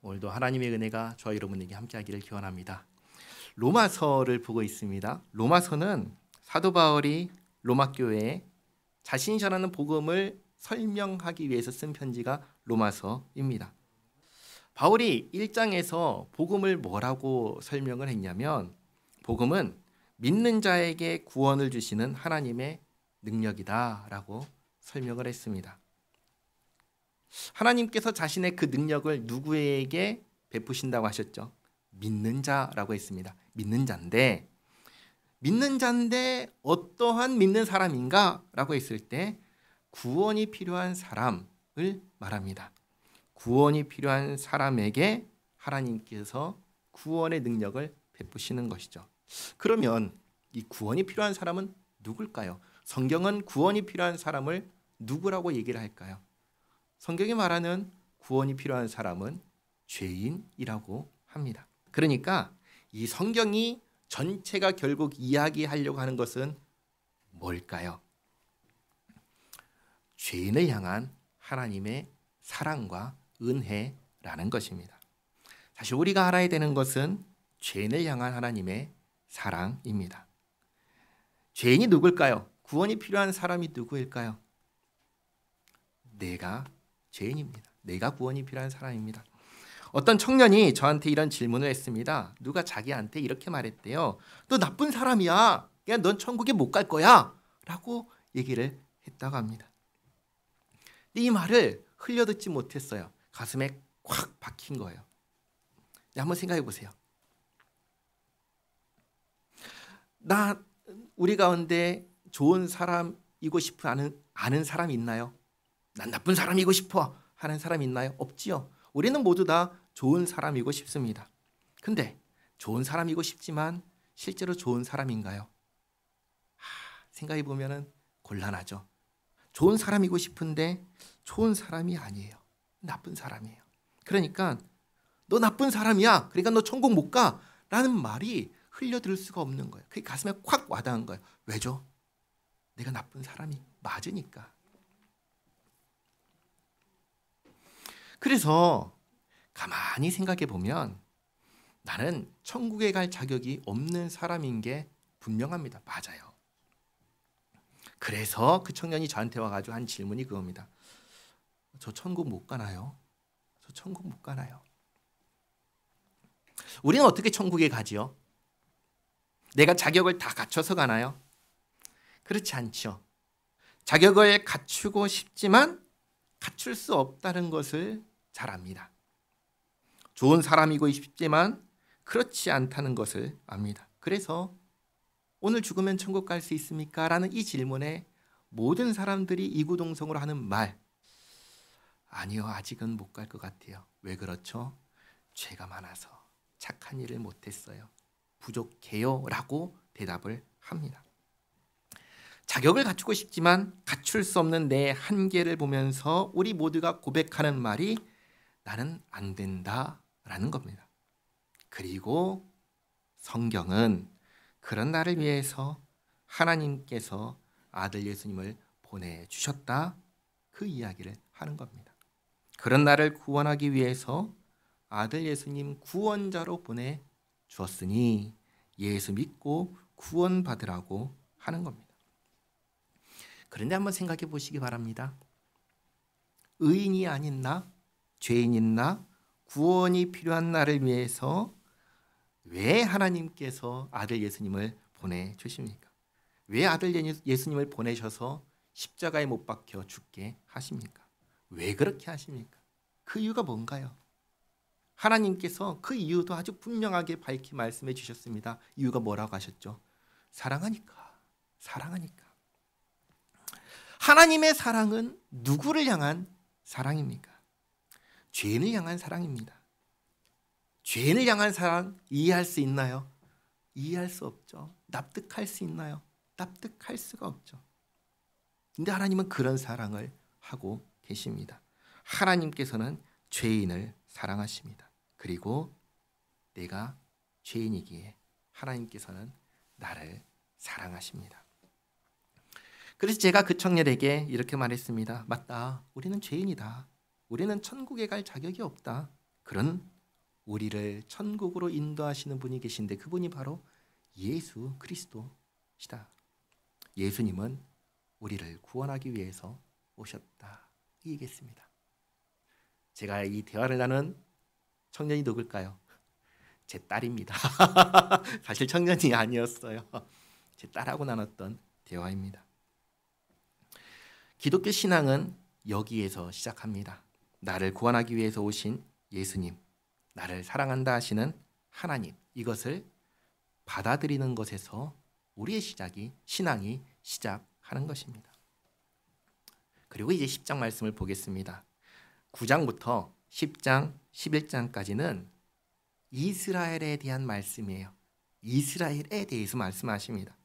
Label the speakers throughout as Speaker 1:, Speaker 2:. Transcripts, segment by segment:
Speaker 1: 오늘도 하나님의 은혜가 저와 여러분에게 함께하기를 기원합니다. 로마서를 보고 있습니다. 로마서는 사도 바울이 로마 교회에 자신이 전하는 복음을 설명하기 위해서 쓴 편지가 로마서입니다. 바울이 1장에서 복음을 뭐라고 설명을 했냐면, 복음은 믿는 자에게 구원을 주시는 하나님의 능력이다라고 설명을 했습니다. 하나님께서 자신의 그 능력을 누구에게 베푸신다고 하셨죠? 믿는 자라고 했습니다. 믿는 자인데 어떠한 믿는 사람인가? 라고 했을 때 구원이 필요한 사람을 말합니다. 구원이 필요한 사람에게 하나님께서 구원의 능력을 베푸시는 것이죠. 그러면 이 구원이 필요한 사람은 누굴까요? 성경은 구원이 필요한 사람을 누구라고 얘기를 할까요? 성경이 말하는 구원이 필요한 사람은 죄인이라고 합니다. 그러니까 이 성경이 전체가 결국 이야기하려고 하는 것은 뭘까요? 죄인을 향한 하나님의 사랑과 은혜라는 것입니다. 사실 우리가 알아야 되는 것은 죄인을 향한 하나님의 사랑입니다. 죄인이 누굴까요? 구원이 필요한 사람이 누구일까요? 내가 죄인입니다. 내가 구원이 필요한 사람입니다. 어떤 청년이 저한테 이런 질문을 했습니다. 누가 자기한테 이렇게 말했대요. 너 나쁜 사람이야. 그냥 넌 천국에 못 갈 거야. 라고 얘기를 했다고 합니다. 근데 이 말을 흘려듣지 못했어요. 가슴에 콱 박힌 거예요. 한번 생각해 보세요. 우리 가운데 좋은 사람이고 싶은 아는 사람 있나요? 난 나쁜 사람이고 싶어 하는 사람 있나요? 없지요. 우리는 모두 다 좋은 사람이고 싶습니다. 근데 좋은 사람이고 싶지만 실제로 좋은 사람인가요? 생각해 보면 곤란하죠. 좋은 사람이고 싶은데 좋은 사람이 아니에요. 나쁜 사람이에요. 그러니까 너 나쁜 사람이야. 그러니까 너 천국 못 가. 라는 말이 흘려들을 수가 없는 거예요. 그게 가슴에 콱 와닿은 거예요. 왜죠? 내가 나쁜 사람이 맞으니까. 그래서 가만히 생각해 보면 나는 천국에 갈 자격이 없는 사람인 게 분명합니다. 맞아요. 그래서 그 청년이 저한테 와가지고 한 질문이 그겁니다. 저 천국 못 가나요? 저 천국 못 가나요? 우리는 어떻게 천국에 가지요? 내가 자격을 다 갖춰서 가나요? 그렇지 않죠. 자격을 갖추고 싶지만 갖출 수 없다는 것을 잘 압니다. 좋은 사람이고 싶지만 그렇지 않다는 것을 압니다. 그래서 오늘 죽으면 천국 갈 수 있습니까? 라는 이 질문에 모든 사람들이 이구동성으로 하는 말, 아니요, 아직은 못 갈 것 같아요. 왜 그렇죠? 죄가 많아서 착한 일을 못했어요. 부족해요 라고 대답을 합니다. 자격을 갖추고 싶지만 갖출 수 없는 내 한계를 보면서 우리 모두가 고백하는 말이 나는 안 된다라는 겁니다. 그리고 성경은 그런 나를 위해서 하나님께서 아들 예수님을 보내주셨다, 그 이야기를 하는 겁니다. 그런 나를 구원하기 위해서 아들 예수님 구원자로 보내주었으니 예수 믿고 구원받으라고 하는 겁니다. 그런데 한번 생각해 보시기 바랍니다. 의인이 아닌 나, 죄인인 나, 구원이 필요한 나를 위해서 왜 하나님께서 아들 예수님을 보내주십니까? 왜 아들 예수님을 보내셔서 십자가에 못 박혀 죽게 하십니까? 왜 그렇게 하십니까? 그 이유가 뭔가요? 하나님께서 그 이유도 아주 분명하게 밝히 말씀해 주셨습니다. 이유가 뭐라고 하셨죠? 사랑하니까. 사랑하니까. 하나님의 사랑은 누구를 향한 사랑입니까? 죄인을 향한 사랑입니다. 죄인을 향한 사랑 이해할 수 있나요? 이해할 수 없죠. 납득할 수 있나요? 납득할 수가 없죠. 근데 하나님은 그런 사랑을 하고 계십니다. 하나님께서는 죄인을 사랑하십니다. 그리고 내가 죄인이기에 하나님께서는 나를 사랑하십니다. 그래서 제가 그 청년에게 이렇게 말했습니다. 맞다. 우리는 죄인이다. 우리는 천국에 갈 자격이 없다. 그런 우리를 천국으로 인도하시는 분이 계신데 그분이 바로 예수 그리스도시다. 예수님은 우리를 구원하기 위해서 오셨다. 이겠습니다. 제가 이 대화를 나눈 청년이 누굴까요? 제 딸입니다. 사실 청년이 아니었어요. 제 딸하고 나눴던 대화입니다. 기독교 신앙은 여기에서 시작합니다. 나를 구원하기 위해서 오신 예수님, 나를 사랑한다 하시는 하나님, 이것을 받아들이는 것에서 우리의 신앙이 시작하는 것입니다. 그리고 이제 10장 말씀을 보겠습니다. 9장부터 10장, 11장까지는 이스라엘에 대한 말씀이에요. 이스라엘에 대해서 말씀하십니다.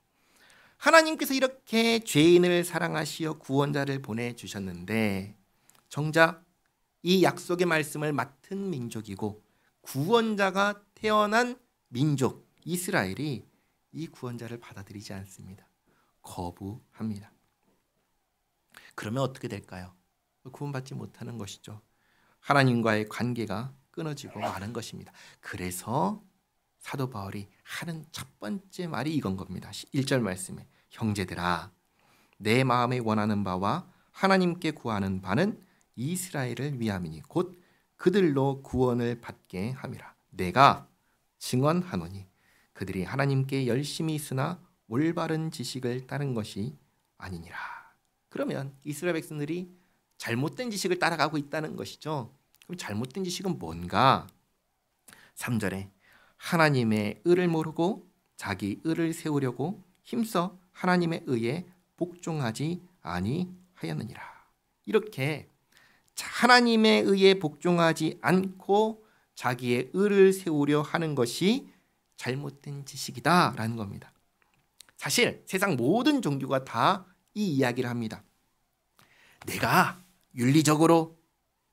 Speaker 1: 하나님께서 이렇게 죄인을 사랑하시어 구원자를 보내주셨는데 정작 이 약속의 말씀을 맡은 민족이고 구원자가 태어난 민족 이스라엘이 이 구원자를 받아들이지 않습니다. 거부합니다. 그러면 어떻게 될까요? 구원받지 못하는 것이죠. 하나님과의 관계가 끊어지고 마는 것입니다. 그래서 사도 바울이 하는 첫 번째 말이 이건 겁니다. 1절 말씀에 형제들아 내 마음에 원하는 바와 하나님께 구하는 바는 이스라엘을 위함이니 곧 그들로 구원을 받게 함이라. 내가 증언하노니 그들이 하나님께 열심히 있으나 올바른 지식을 따른 것이 아니니라. 그러면 이스라엘 백성들이 잘못된 지식을 따라가고 있다는 것이죠. 그럼 잘못된 지식은 뭔가? 3절에 하나님의 의를 모르고 자기 의를 세우려고 힘써 하나님의 의에 복종하지 아니하였느니라. 이렇게 하나님의 의에 복종하지 않고 자기의 의를 세우려 하는 것이 잘못된 지식이다라는 겁니다. 사실 세상 모든 종교가 다 이 이야기를 합니다. 내가 윤리적으로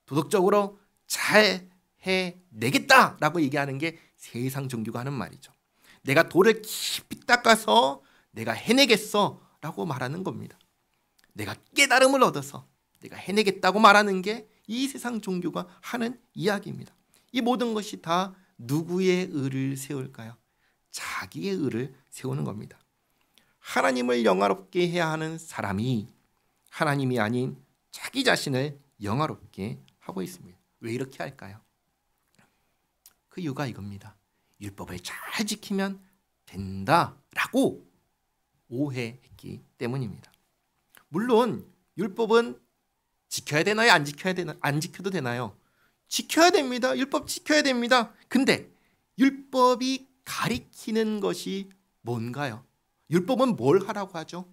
Speaker 1: 도덕적으로 잘 해내겠다라고 얘기하는 게 세상 종교가 하는 말이죠. 내가 돌을 깊이 닦아서 내가 해내겠어라고 말하는 겁니다. 내가 깨달음을 얻어서 내가 해내겠다고 말하는 게 이 세상 종교가 하는 이야기입니다. 이 모든 것이 다 누구의 의를 세울까요? 자기의 의를 세우는 겁니다. 하나님을 영화롭게 해야 하는 사람이 하나님이 아닌 자기 자신을 영화롭게 하고 있습니다. 왜 이렇게 할까요? 그 이유가 이겁니다. 율법을 잘 지키면 된다라고 오해했기 때문입니다. 물론 율법은 지켜야 되나요? 안 지켜야 되나? 안 지켜도 되나요? 지켜야 됩니다. 율법 지켜야 됩니다. 근데 율법이 가리키는 것이 뭔가요? 율법은 뭘 하라고 하죠?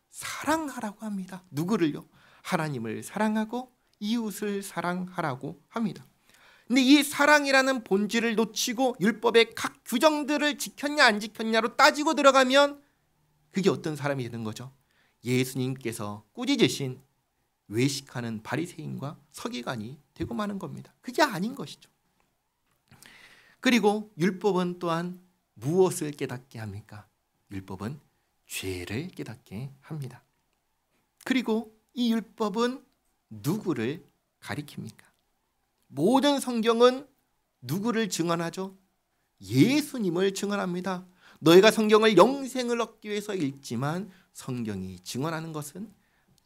Speaker 1: 사랑하라고 합니다. 누구를요? 하나님을 사랑하고 이웃을 사랑하라고 합니다. 근데 이 사랑이라는 본질을 놓치고 율법의 각 규정들을 지켰냐 안 지켰냐로 따지고 들어가면 그게 어떤 사람이 되는 거죠? 예수님께서 꾸짖으신 외식하는 바리새인과 서기관이 되고 마는 겁니다. 그게 아닌 것이죠. 그리고 율법은 또한 무엇을 깨닫게 합니까? 율법은 죄를 깨닫게 합니다. 그리고 이 율법은 누구를 가리킵니까? 모든 성경은 누구를 증언하죠? 예수님을 증언합니다. 너희가 성경을 영생을 얻기 위해서 읽지만 성경이 증언하는 것은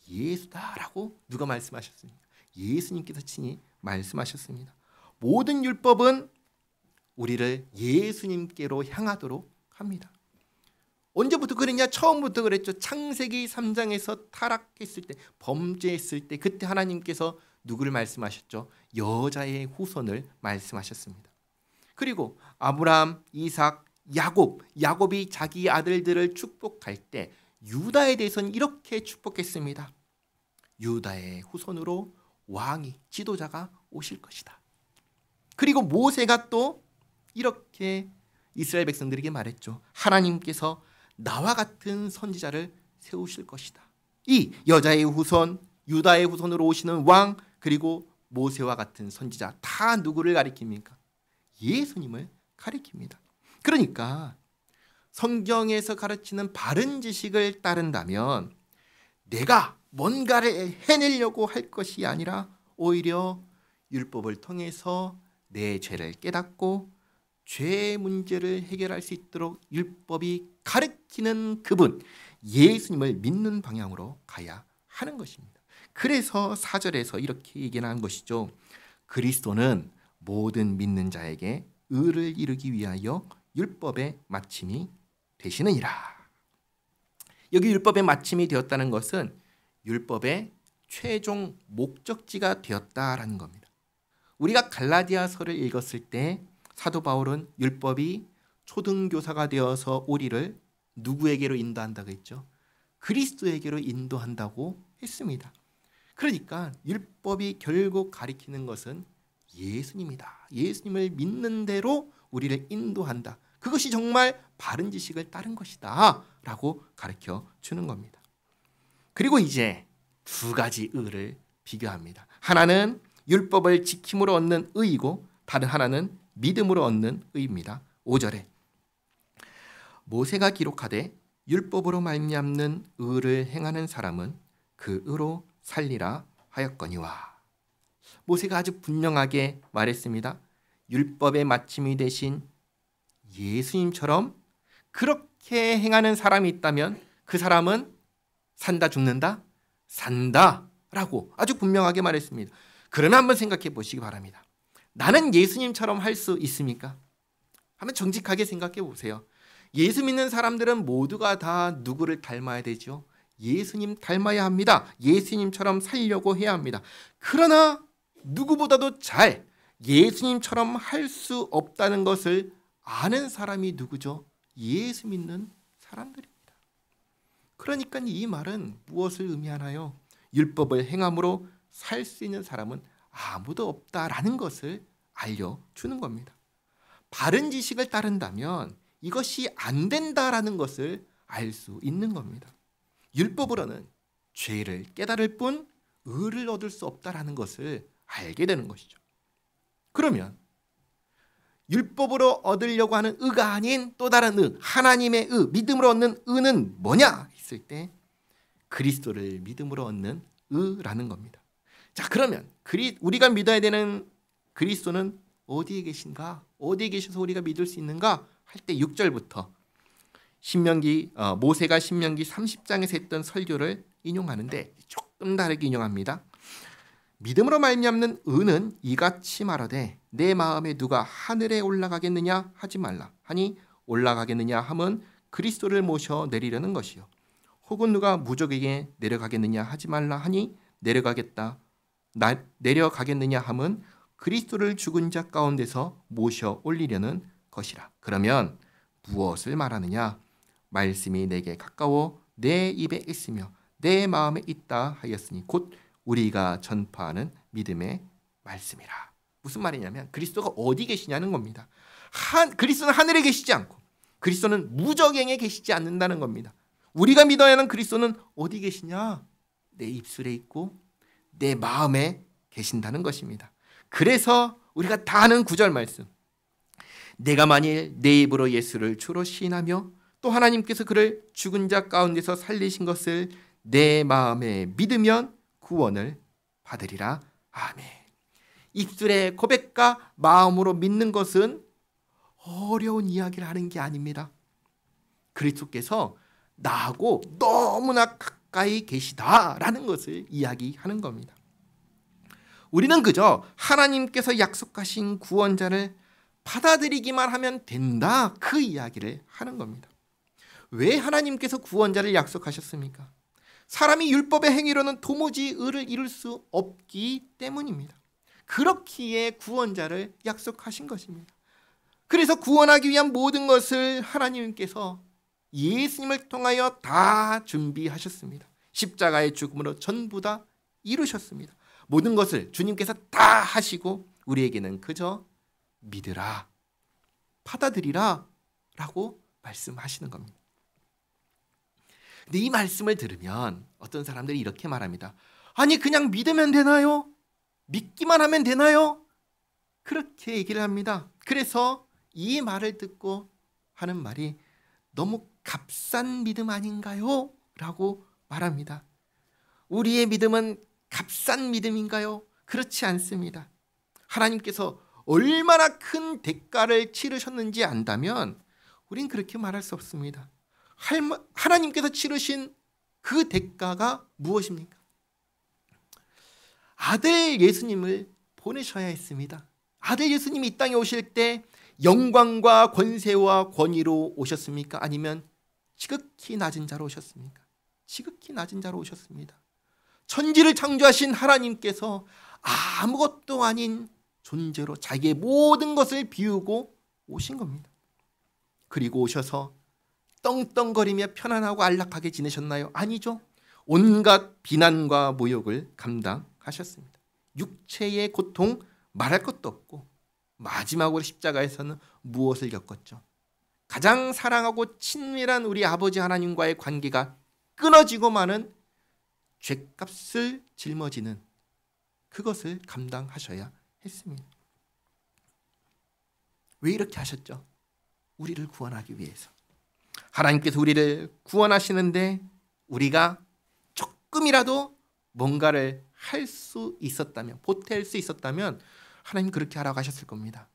Speaker 1: 예수다라고 누가 말씀하셨습니까? 예수님께서 친히 말씀하셨습니다. 모든 율법은 우리를 예수님께로 향하도록 합니다. 언제부터 그랬냐? 처음부터 그랬죠. 창세기 3장에서 타락했을 때, 범죄했을 때 그때 하나님께서 누구를 말씀하셨죠? 여자의 후손을 말씀하셨습니다. 그리고 아브라함, 이삭, 야곱이 자기 아들들을 축복할 때 유다에 대해서는 이렇게 축복했습니다. 유다의 후손으로 왕이, 지도자가 오실 것이다. 그리고 모세가 또 이렇게 이스라엘 백성들에게 말했죠. 하나님께서 나와 같은 선지자를 세우실 것이다. 이 여자의 후손, 유다의 후손으로 오시는 왕, 그리고 모세와 같은 선지자 다 누구를 가리킵니까? 예수님을 가리킵니다. 그러니까 성경에서 가르치는 바른 지식을 따른다면 내가 뭔가를 해내려고 할 것이 아니라 오히려 율법을 통해서 내 죄를 깨닫고 죄의 문제를 해결할 수 있도록 율법이 가르치는 그분 예수님을 믿는 방향으로 가야 하는 것입니다. 그래서 4절에서 이렇게 얘기하는 것이죠. 그리스도는 모든 믿는 자에게 의를 이루기 위하여 율법의 마침이 되시느니라. 여기 율법의 마침이 되었다는 것은 율법의 최종 목적지가 되었다라는 겁니다. 우리가 갈라디아서를 읽었을 때 사도 바울은 율법이 초등교사가 되어서 우리를 누구에게로 인도한다고 했죠? 그리스도에게로 인도한다고 했습니다. 그러니까 율법이 결국 가리키는 것은 예수님이다. 예수님을 믿는 대로 우리를 인도한다. 그것이 정말 바른 지식을 따른 것이다 라고 가르쳐 주는 겁니다. 그리고 이제 두 가지 의를 비교합니다. 하나는 율법을 지킴으로 얻는 의이고 다른 하나는 믿음으로 얻는 의입니다. 5절에 모세가 기록하되 율법으로 말미암는 의를 행하는 사람은 그 의로 살리라 하였거니와. 모세가 아주 분명하게 말했습니다. 율법의 마침이 되신 예수님처럼 그렇게 행하는 사람이 있다면 그 사람은 산다 죽는다? 산다 라고 아주 분명하게 말했습니다. 그러나 한번 생각해 보시기 바랍니다. 나는 예수님처럼 할 수 있습니까? 한번 정직하게 생각해 보세요. 예수 믿는 사람들은 모두가 다 누구를 닮아야 되죠? 예수님 닮아야 합니다. 예수님처럼 살려고 해야 합니다. 그러나 누구보다도 잘 예수님처럼 할 수 없다는 것을 아는 사람이 누구죠? 예수 믿는 사람들입니다. 그러니까 이 말은 무엇을 의미하나요? 율법을 행함으로 살 수 있는 사람은 아무도 없다라는 것을 알려주는 겁니다. 바른 지식을 따른다면 이것이 안 된다라는 것을 알 수 있는 겁니다. 율법으로는 죄를 깨달을 뿐 의를 얻을 수 없다라는 것을 알게 되는 것이죠. 그러면 율법으로 얻으려고 하는 의가 아닌 또 다른 의, 하나님의 의, 믿음으로 얻는 의는 뭐냐 했을 때 그리스도를 믿음으로 얻는 의라는 겁니다. 자, 그러면 우리가 믿어야 되는 그리스도는 어디에 계신가? 어디에 계셔서 우리가 믿을 수 있는가? 할 때 6절부터 모세가 신명기 30장에서 했던 설교를 인용하는데 조금 다르게 인용합니다. 믿음으로 말미암는 의는 이같이 말하되 내 마음에 누가 하늘에 올라가겠느냐 하지 말라 하니 올라가겠느냐 함은 그리스도를 모셔 내리려는 것이요 혹은 누가 무적에게 내려가겠느냐 하지 말라 하니 내려가겠느냐 함은 그리스도를 죽은 자 가운데서 모셔 올리려는 것이라. 그러면 무엇을 말하느냐? 말씀이 내게 가까워 내 입에 있으며 내 마음에 있다 하였으니 곧 우리가 전파하는 믿음의 말씀이라. 무슨 말이냐면 그리스도가 어디 계시냐는 겁니다. 그리스도는 하늘에 계시지 않고 그리스도는 무저갱에 계시지 않는다는 겁니다. 우리가 믿어야 하는 그리스도는 어디 계시냐? 내 입술에 있고 내 마음에 계신다는 것입니다. 그래서 우리가 다 아는 9절 말씀. 내가 만일 내 입으로 예수를 주로 시인하며 또 하나님께서 그를 죽은 자 가운데서 살리신 것을 내 마음에 믿으면 구원을 받으리라. 아멘. 입술의 고백과 마음으로 믿는 것은 어려운 이야기를 하는 게 아닙니다. 그리스도께서 나하고 너무나 가까이 계시다라는 것을 이야기하는 겁니다. 우리는 그저 하나님께서 약속하신 구원자를 받아들이기만 하면 된다, 그 이야기를 하는 겁니다. 왜 하나님께서 구원자를 약속하셨습니까? 사람이 율법의 행위로는 도무지 의를 이룰 수 없기 때문입니다. 그렇기에 구원자를 약속하신 것입니다. 그래서 구원하기 위한 모든 것을 하나님께서 예수님을 통하여 다 준비하셨습니다. 십자가의 죽음으로 전부 다 이루셨습니다. 모든 것을 주님께서 다 하시고 우리에게는 그저 믿으라, 받아들이라 라고 말씀하시는 겁니다. 근데 이 말씀을 들으면 어떤 사람들이 이렇게 말합니다. 아니 그냥 믿으면 되나요? 믿기만 하면 되나요? 그렇게 얘기를 합니다. 그래서 이 말을 듣고 하는 말이 너무 값싼 믿음 아닌가요? 라고 말합니다. 우리의 믿음은 값싼 믿음인가요? 그렇지 않습니다. 하나님께서 얼마나 큰 대가를 치르셨는지 안다면 우린 그렇게 말할 수 없습니다. 하나님께서 치르신 그 대가가 무엇입니까? 아들 예수님을 보내셔야 했습니다. 아들 예수님이 이 땅에 오실 때 영광과 권세와 권위로 오셨습니까? 아니면 지극히 낮은 자로 오셨습니까? 지극히 낮은 자로 오셨습니다. 천지를 창조하신 하나님께서 아무것도 아닌 존재로 자기의 모든 것을 비우고 오신 겁니다. 그리고 오셔서 떵떵거리며 편안하고 안락하게 지내셨나요? 아니죠. 온갖 비난과 모욕을 감당하셨습니다. 육체의 고통 말할 것도 없고 마지막으로 십자가에서는 무엇을 겪었죠? 가장 사랑하고 친밀한 우리 아버지 하나님과의 관계가 끊어지고 마는 죗값을 짊어지는 그것을 감당하셔야 했습니다. 왜 이렇게 하셨죠? 우리를 구원하기 위해서. 하나님께서 우리를 구원하시는데 우리가 조금이라도 뭔가를 할 수 있었다면, 보탤 수 있었다면 하나님 그렇게 하라고 하셨을 겁니다.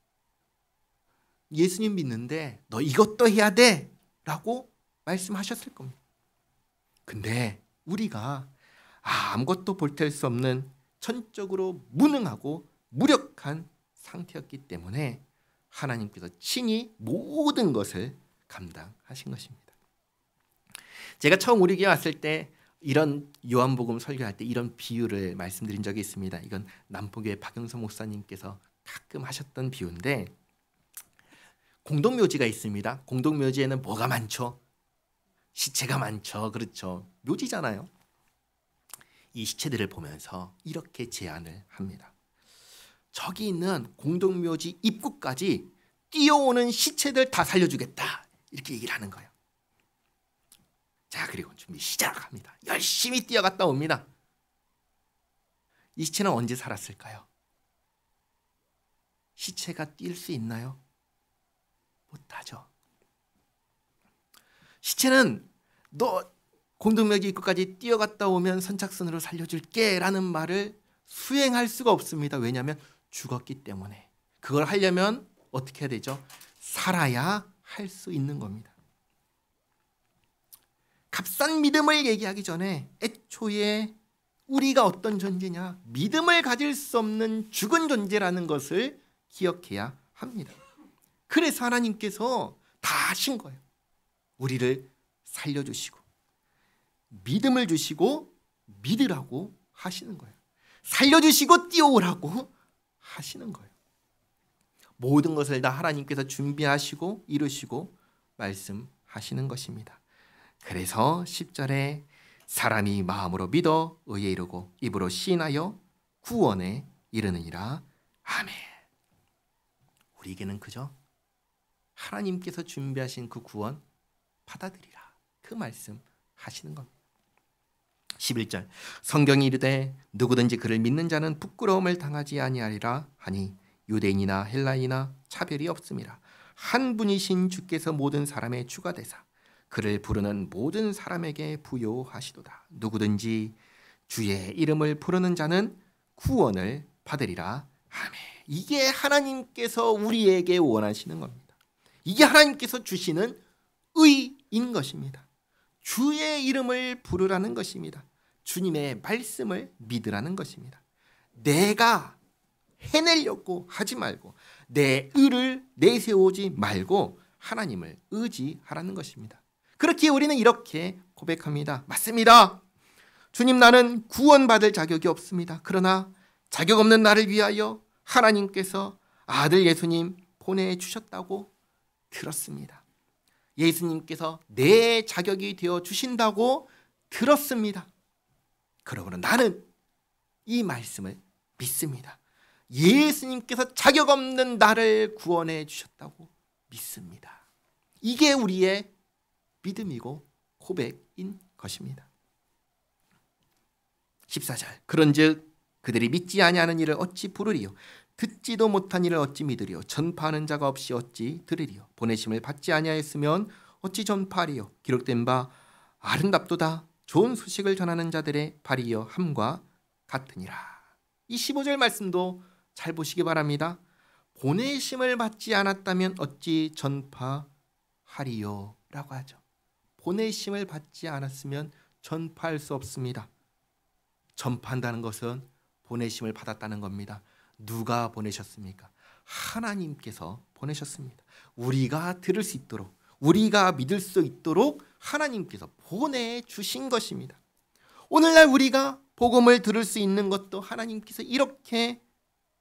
Speaker 1: 예수님 믿는데 너 이것도 해야 돼 라고 말씀하셨을 겁니다. 근데 우리가 아무것도 보탤 수 없는 천적으로 무능하고 무력한 상태였기 때문에 하나님께서 친히 모든 것을 감당하신 것입니다. 제가 처음 우리 교회 왔을 때 이런 요한복음 설교할 때 이런 비유를 말씀드린 적이 있습니다. 이건 남포교회 박영선 목사님께서 가끔 하셨던 비유인데, 공동묘지가 있습니다. 공동묘지에는 뭐가 많죠? 시체가 많죠. 그렇죠. 묘지잖아요. 이 시체들을 보면서 이렇게 제안을 합니다. 저기 있는 공동묘지 입구까지 뛰어오는 시체들 다 살려주겠다. 이렇게 얘기를 하는 거예요. 자, 그리고 준비 시작합니다. 열심히 뛰어갔다 옵니다. 이 시체는 언제 살았을까요? 시체가 뛸 수 있나요? 못하죠. 시체는 너 공동묘지 입구까지 뛰어갔다 오면 선착순으로 살려줄게 라는 말을 수행할 수가 없습니다. 왜냐하면 죽었기 때문에. 그걸 하려면 어떻게 해야 되죠? 살아야 할 수 있는 겁니다. 값싼 믿음을 얘기하기 전에 애초에 우리가 어떤 존재냐, 믿음을 가질 수 없는 죽은 존재라는 것을 기억해야 합니다. 그래서 하나님께서 다 하신 거예요. 우리를 살려주시고 믿음을 주시고 믿으라고 하시는 거예요. 살려주시고 뛰어오라고 하시는 거예요. 모든 것을 다 하나님께서 준비하시고 이루시고 말씀하시는 것입니다. 그래서 10절에 사람이 마음으로 믿어 의에 이르고 입으로 시인하여 구원에 이르느니라. 아멘. 우리에게는 그저 하나님께서 준비하신 그 구원 받아들이라. 그 말씀 하시는 겁니다. 11절 성경이 이르되 누구든지 그를 믿는 자는 부끄러움을 당하지 아니하리라 하니 유대인이나 헬라인이나 차별이 없음이라. 한 분이신 주께서 모든 사람의 주가 되사 그를 부르는 모든 사람에게 부요하시도다. 누구든지 주의 이름을 부르는 자는 구원을 받으리라. 아멘. 이게 하나님께서 우리에게 원하시는 겁니다. 이게 하나님께서 주시는 의인 것입니다. 주의 이름을 부르라는 것입니다. 주님의 말씀을 믿으라는 것입니다. 내가 해내려고 하지 말고 내 의를 내세우지 말고 하나님을 의지하라는 것입니다. 그렇게 우리는 이렇게 고백합니다. 맞습니다. 주님, 나는 구원받을 자격이 없습니다. 그러나 자격 없는 나를 위하여 하나님께서 아들 예수님 보내주셨다고 들었습니다. 예수님께서 내 자격이 되어 주신다고 들었습니다. 그러므로 나는 이 말씀을 믿습니다. 예수님께서 자격 없는 나를 구원해 주셨다고 믿습니다. 이게 우리의 믿음이고 고백인 것입니다. 14절 그런즉 그들이 믿지 아니하는 일을 어찌 부르리요 듣지도 못한 일을 어찌 믿으리요 전파하는 자가 없이 어찌 들으리요 보내심을 받지 아니하였으면 어찌 전파하리요 기록된 바 아름답도다 좋은 소식을 전하는 자들의 발이여 함과 같으니라. 이 15절 말씀도 잘 보시기 바랍니다. 보내심을 받지 않았다면 어찌 전파하리요? 라고 하죠. 보내심을 받지 않았으면 전파할 수 없습니다. 전파한다는 것은 보내심을 받았다는 겁니다. 누가 보내셨습니까? 하나님께서 보내셨습니다. 우리가 들을 수 있도록, 우리가 믿을 수 있도록 하나님께서 보내주신 것입니다. 오늘날 우리가 복음을 들을 수 있는 것도 하나님께서 이렇게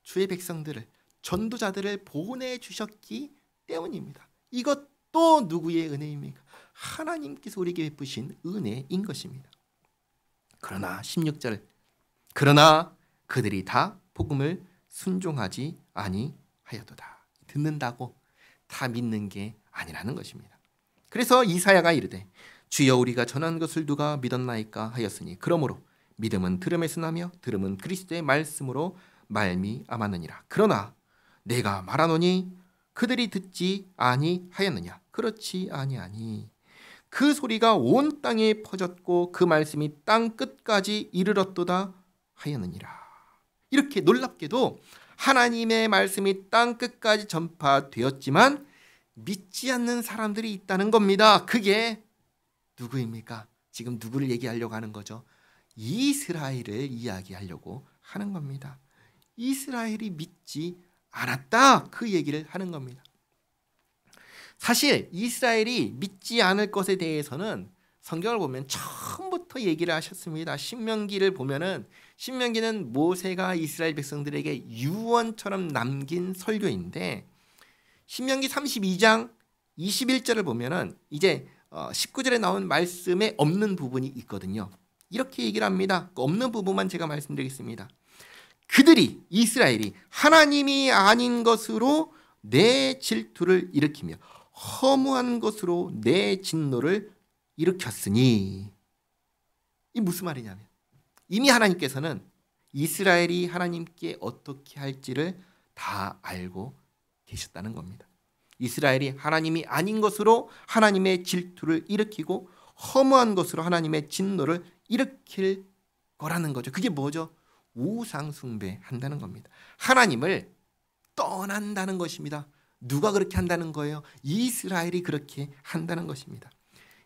Speaker 1: 주의 백성들을, 전도자들을 보내주셨기 때문입니다. 이것도 누구의 은혜입니까? 하나님께서 우리에게 베푸신 은혜인 것입니다. 그러나 16절, 그러나 그들이 다 복음을 순종하지 아니하였도다. 듣는다고 다 믿는 게 아니라는 것입니다. 그래서 이사야가 이르되 주여 우리가 전한 것을 누가 믿었나이까 하였으니 그러므로 믿음은 들음에서 나며 들음은 그리스도의 말씀으로 말미암았느니라. 그러나 내가 말하노니 그들이 듣지 아니하였느냐? 그렇지 아니하니 그 소리가 온 땅에 퍼졌고 그 말씀이 땅 끝까지 이르렀도다 하였느니라. 이렇게 놀랍게도 하나님의 말씀이 땅 끝까지 전파되었지만 믿지 않는 사람들이 있다는 겁니다. 그게 누구입니까? 지금 누구를 얘기하려고 하는 거죠? 이스라엘을 이야기하려고 하는 겁니다. 이스라엘이 믿지 않았다, 그 얘기를 하는 겁니다. 사실 이스라엘이 믿지 않을 것에 대해서는 성경을 보면 처음부터 얘기를 하셨습니다. 신명기를 보면은, 신명기는 모세가 이스라엘 백성들에게 유언처럼 남긴 설교인데, 신명기 32장 21절을 보면은 이제 19절에 나온 말씀에 없는 부분이 있거든요. 이렇게 얘기를 합니다. 그 없는 부분만 제가 말씀드리겠습니다. 그들이, 이스라엘이 하나님이 아닌 것으로 내 질투를 일으키며 허무한 것으로 내 진노를 일으켰으니, 이 무슨 말이냐면 이미 하나님께서는 이스라엘이 하나님께 어떻게 할지를 다 알고 계셨다는 겁니다. 이스라엘이 하나님이 아닌 것으로 하나님의 질투를 일으키고 허무한 것으로 하나님의 진노를 일으킬 거라는 거죠. 그게 뭐죠? 우상 숭배한다는 겁니다. 하나님을 떠난다는 것입니다. 누가 그렇게 한다는 거예요? 이스라엘이 그렇게 한다는 것입니다.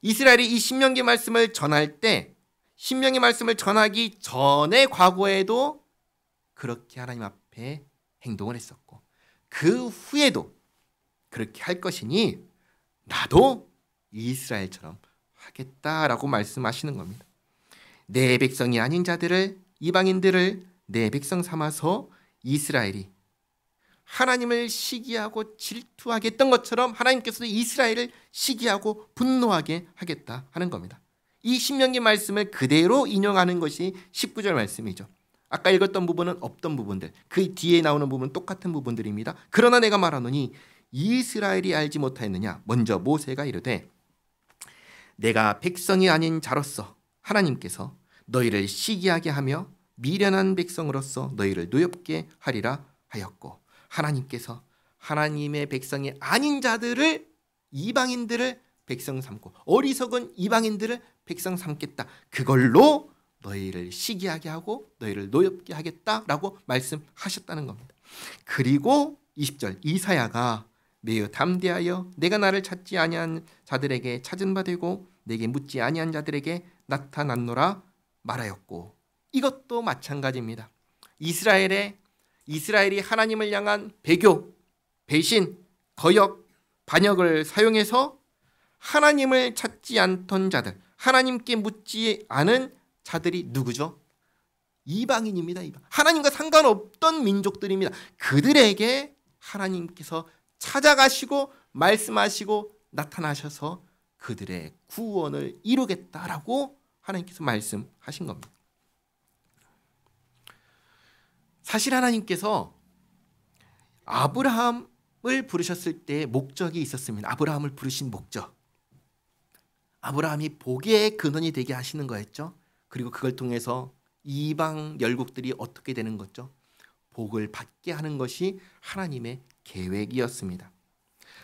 Speaker 1: 이스라엘이 이 신명기 말씀을 전할 때, 신명기 말씀을 전하기 전에 과거에도 그렇게 하나님 앞에 행동을 했었고, 그 후에도 그렇게 할 것이니 나도 이스라엘처럼 하겠다라고 말씀하시는 겁니다. 내 백성이 아닌 자들을, 이방인들을 내 백성 삼아서 이스라엘이 하나님을 시기하고 질투하게 했던 것처럼 하나님께서도 이스라엘을 시기하고 분노하게 하겠다 하는 겁니다. 이 신명기 말씀을 그대로 인용하는 것이 19절 말씀이죠. 아까 읽었던 부분은 없던 부분들, 그 뒤에 나오는 부분은 똑같은 부분들입니다. 그러나 내가 말하노니 이스라엘이 알지 못하였느냐? 먼저 모세가 이르되 내가 백성이 아닌 자로서 하나님께서 너희를 시기하게 하며 미련한 백성으로서 너희를 노엽게 하리라 하였고, 하나님께서 하나님의 백성이 아닌 자들을, 이방인들을 백성 삼고 어리석은 이방인들을 백성 삼겠다, 그걸로 너희를 시기하게 하고 너희를 노엽게 하겠다라고 말씀하셨다는 겁니다. 그리고 20절, 이사야가 매우 담대하여 내가 나를 찾지 아니한 자들에게 찾은 바 되고 내게 묻지 아니한 자들에게 나타났노라 말하였고, 이것도 마찬가지입니다. 이스라엘이 하나님을 향한 배교, 배신, 거역, 반역을 사용해서 하나님을 찾지 않던 자들, 하나님께 묻지 않은 자들이 누구죠? 이방인입니다. 하나님과 상관없던 민족들입니다. 그들에게 하나님께서 찾아가시고 말씀하시고 나타나셔서 그들의 구원을 이루겠다라고 하나님께서 말씀하신 겁니다. 사실 하나님께서 아브라함을 부르셨을 때 목적이 있었습니다. 아브라함을 부르신 목적, 아브라함이 복의 근원이 되게 하시는 거였죠. 그리고 그걸 통해서 이방 열국들이 어떻게 되는 거죠? 복을 받게 하는 것이 하나님의 계획이었습니다.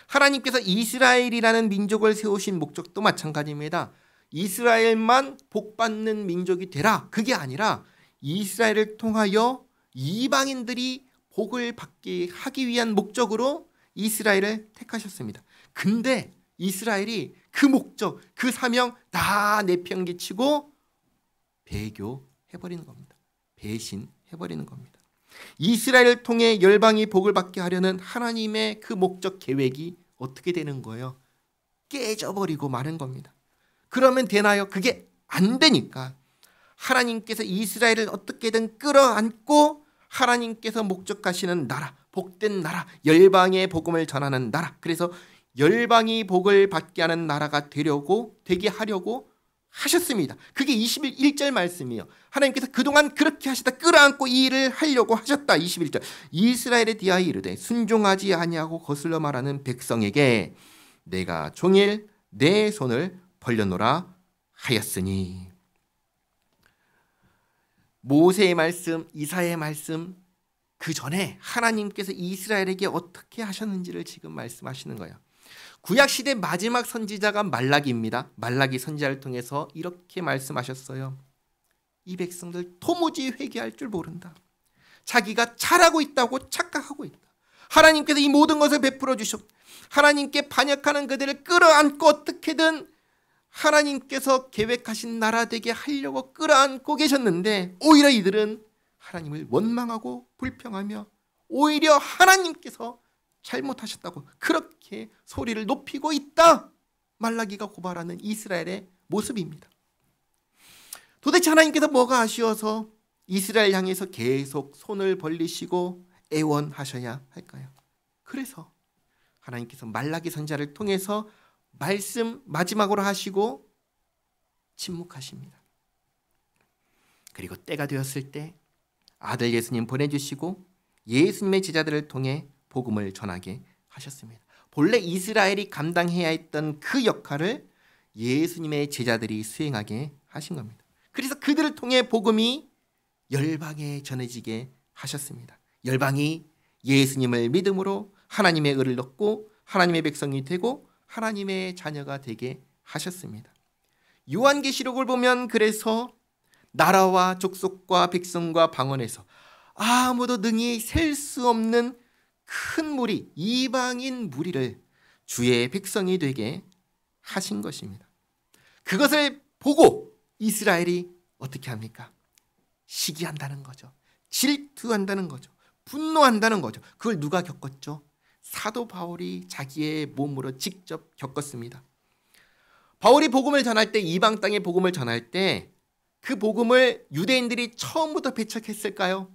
Speaker 1: 하나님께서 이스라엘이라는 민족을 세우신 목적도 마찬가지입니다. 이스라엘만 복받는 민족이 되라, 그게 아니라 이스라엘을 통하여 이방인들이 복을 받게 하기 위한 목적으로 이스라엘을 택하셨습니다. 근데 이스라엘이 그 목적, 그 사명 다 내팽개치고 배교해버리는 겁니다. 배신해버리는 겁니다. 이스라엘을 통해 열방이 복을 받게 하려는 하나님의 그 목적 계획이 어떻게 되는 거예요? 깨져버리고 마는 겁니다. 그러면 되나요? 그게 안 되니까 하나님께서 이스라엘을 어떻게든 끌어안고 하나님께서 목적하시는 나라, 복된 나라, 열방의 복음을 전하는 나라, 그래서 열방이 복을 받게 하는 나라가 되게 하려고 하셨습니다. 그게 21절 말씀이에요. 하나님께서 그동안 그렇게 하시다 끌어안고 이 일을 하려고 하셨다. 21절. 이스라엘에 대하여 이르되 순종하지 아니하고 거슬러 말하는 백성에게 내가 종일 내 손을 벌려놓으라 하였으니. 모세의 말씀, 이사야의 말씀, 그 전에 하나님께서 이스라엘에게 어떻게 하셨는지를 지금 말씀하시는 거예요. 구약시대 마지막 선지자가 말라기입니다. 말라기 선지자를 통해서 이렇게 말씀하셨어요. 이 백성들 도무지 회개할 줄 모른다. 자기가 잘하고 있다고 착각하고 있다. 하나님께서 이 모든 것을 베풀어 주셨고 하나님께 반역하는 그들을 끌어안고 어떻게든 하나님께서 계획하신 나라 되게 하려고 끌어안고 계셨는데 오히려 이들은 하나님을 원망하고 불평하며 오히려 하나님께서 잘못하셨다고 그렇게 소리를 높이고 있다. 말라기가 고발하는 이스라엘의 모습입니다. 도대체 하나님께서 뭐가 아쉬워서 이스라엘 향해서 계속 손을 벌리시고 애원하셔야 할까요? 그래서 하나님께서 말라기 선지자를 통해서 말씀 마지막으로 하시고 침묵하십니다. 그리고 때가 되었을 때 아들 예수님 보내주시고 예수님의 제자들을 통해 복음을 전하게 하셨습니다. 본래 이스라엘이 감당해야 했던 그 역할을 예수님의 제자들이 수행하게 하신 겁니다. 그래서 그들을 통해 복음이 열방에 전해지게 하셨습니다. 열방이 예수님을 믿음으로 하나님의 의를 얻고 하나님의 백성이 되고 하나님의 자녀가 되게 하셨습니다. 요한계시록을 보면 그래서 나라와 족속과 백성과 방언에서 아무도 능히 셀 수 없는 큰 무리, 이방인 무리를 주의 백성이 되게 하신 것입니다. 그것을 보고 이스라엘이 어떻게 합니까? 시기한다는 거죠. 질투한다는 거죠. 분노한다는 거죠. 그걸 누가 겪었죠? 사도 바울이 자기의 몸으로 직접 겪었습니다. 바울이 복음을 전할 때, 이방 땅에 복음을 전할 때 그 복음을 유대인들이 처음부터 배척했을까요?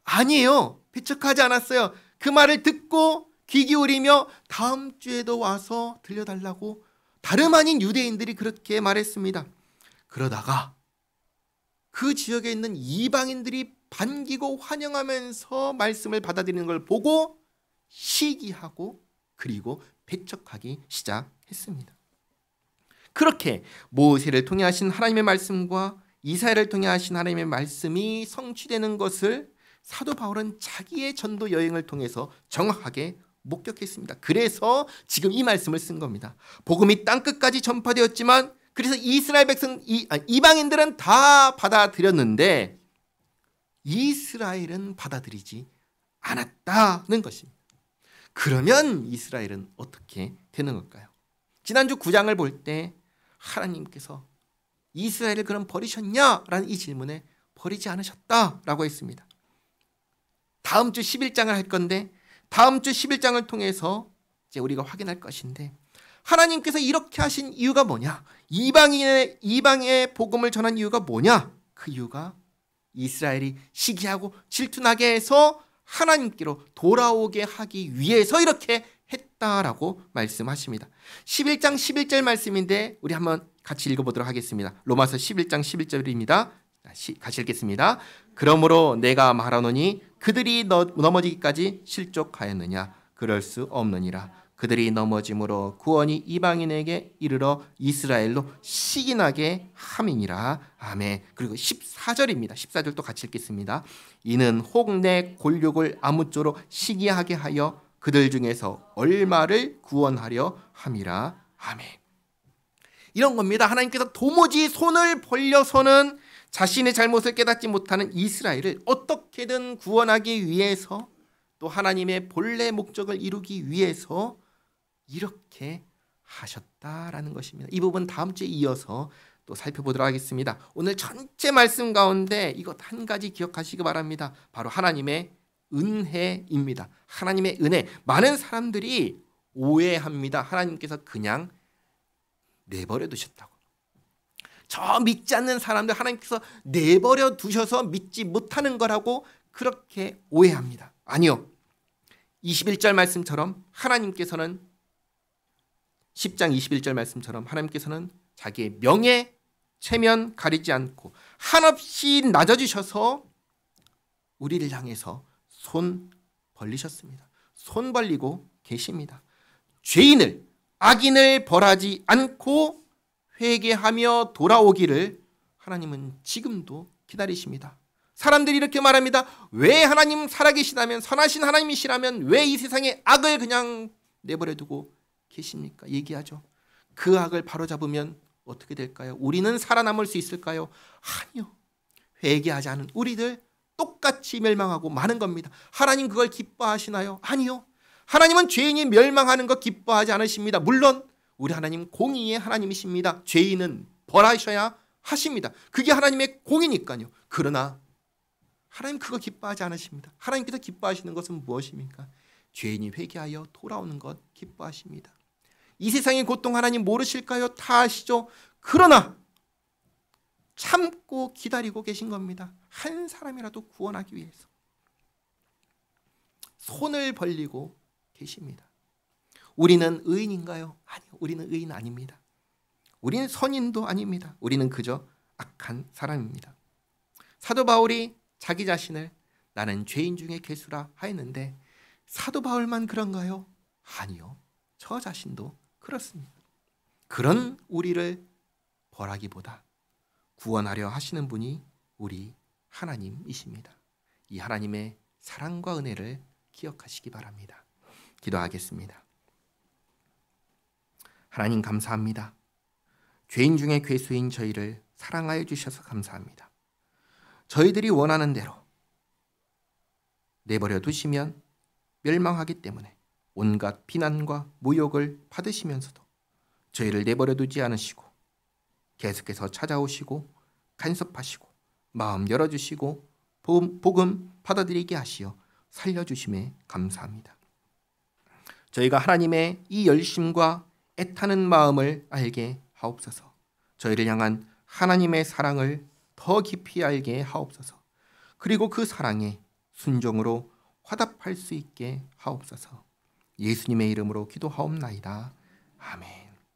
Speaker 1: 아니에요. 배척하지 않았어요. 그 말을 듣고 귀 기울이며 다음 주에도 와서 들려달라고 다름 아닌 유대인들이 그렇게 말했습니다. 그러다가 그 지역에 있는 이방인들이 반기고 환영하면서 말씀을 받아들이는 걸 보고 시기하고 그리고 배척하기 시작했습니다. 그렇게 모세를 통해 하신 하나님의 말씀과 이사야를 통해 하신 하나님의 말씀이 성취되는 것을 사도 바울은 자기의 전도 여행을 통해서 정확하게 목격했습니다. 그래서 지금 이 말씀을 쓴 겁니다. 복음이 땅끝까지 전파되었지만 그래서 이스라엘 백성, 이방인들은 다 받아들였는데 이스라엘은 받아들이지 않았다는 것입니다. 그러면 이스라엘은 어떻게 되는 걸까요? 지난주 9장을 볼 때 하나님께서 이스라엘을 그럼 버리셨냐라는 이 질문에 버리지 않으셨다라고 했습니다. 다음 주 11장을 할 건데 다음 주 11장을 통해서 이제 우리가 확인할 것인데 하나님께서 이렇게 하신 이유가 뭐냐? 이방의 복음을 전한 이유가 뭐냐? 그 이유가 이스라엘이 시기하고 질투나게 해서 하나님께로 돌아오게 하기 위해서 이렇게 했다라고 말씀하십니다. 11장 11절 말씀인데 우리 한번 같이 읽어보도록 하겠습니다. 로마서 11장 11절입니다. 같이 읽겠습니다. 그러므로 내가 말하노니 그들이 넘어지기까지 실족하였느냐? 그럴 수 없느니라. 그들이 넘어짐으로 구원이 이방인에게 이르러 이스라엘로 시기나게 함이니라. 아멘. 그리고 14절입니다. 14절도 같이 읽겠습니다. 이는 혹 내 골육을 아무쪼록 시기하게 하여 그들 중에서 얼마를 구원하려 함이라. 아멘. 이런 겁니다. 하나님께서 도무지 손을 벌려서는 자신의 잘못을 깨닫지 못하는 이스라엘을 어떻게든 구원하기 위해서 또 하나님의 본래 목적을 이루기 위해서 이렇게 하셨다라는 것입니다. 이 부분 다음 주에 이어서 또 살펴보도록 하겠습니다. 오늘 전체 말씀 가운데 이것 한 가지 기억하시기 바랍니다. 바로 하나님의 은혜입니다. 하나님의 은혜. 많은 사람들이 오해합니다. 하나님께서 그냥 내버려 두셨다고. 저 믿지 않는 사람들 하나님께서 내버려 두셔서 믿지 못하는 거라고 그렇게 오해합니다. 아니요. 21절 말씀처럼 하나님께서는 10장 21절 말씀처럼 하나님께서는 자기의 명예, 체면 가리지 않고 한없이 낮아지셔서 우리를 향해서 손 벌리셨습니다. 손 벌리고 계십니다. 죄인을, 악인을 벌하지 않고 회개하며 돌아오기를 하나님은 지금도 기다리십니다. 사람들이 이렇게 말합니다. 왜 하나님 살아계시다면, 선하신 하나님이시라면 왜 이 세상에 악을 그냥 내버려 두고 계십니까? 얘기하죠. 그 악을 바로잡으면 어떻게 될까요? 우리는 살아남을 수 있을까요? 아니요. 회개하지 않은 우리들 똑같이 멸망하고 마는 겁니다. 하나님 그걸 기뻐하시나요? 아니요. 하나님은 죄인이 멸망하는 것 기뻐하지 않으십니다. 물론 우리 하나님 공의의 하나님이십니다. 죄인은 벌하셔야 하십니다. 그게 하나님의 공이니까요. 그러나 하나님 그거 기뻐하지 않으십니다. 하나님께서 기뻐하시는 것은 무엇입니까? 죄인이 회개하여 돌아오는 것 기뻐하십니다. 이 세상의 고통 하나님 모르실까요? 다 아시죠? 그러나 참고 기다리고 계신 겁니다. 한 사람이라도 구원하기 위해서 손을 벌리고 계십니다. 우리는 의인인가요? 아니요. 우리는 의인 아닙니다. 우리는 선인도 아닙니다. 우리는 그저 악한 사람입니다. 사도 바울이 자기 자신을 나는 죄인 중에 괴수라 하였는데 사도 바울만 그런가요? 아니요. 저 자신도 그렇습니다. 그런 우리를 벌하기보다 구원하려 하시는 분이 우리 하나님이십니다. 이 하나님의 사랑과 은혜를 기억하시기 바랍니다. 기도하겠습니다. 하나님 감사합니다. 죄인 중에 괴수인 저희를 사랑하여 주셔서 감사합니다. 저희들이 원하는 대로 내버려 두시면 멸망하기 때문에 온갖 비난과 모욕을 받으시면서도 저희를 내버려 두지 않으시고 계속해서 찾아오시고 간섭하시고 마음 열어주시고 복음 받아들이게 하시어 살려주심에 감사합니다. 저희가 하나님의 이 열심과 애타는 마음을 알게 하옵소서. 저희를 향한 하나님의 사랑을 더 깊이 알게 하옵소서. 그리고 그 사랑에 순종으로 화답할 수 있게 하옵소서. 예수님의 이름으로 기도하옵나이다. 아멘.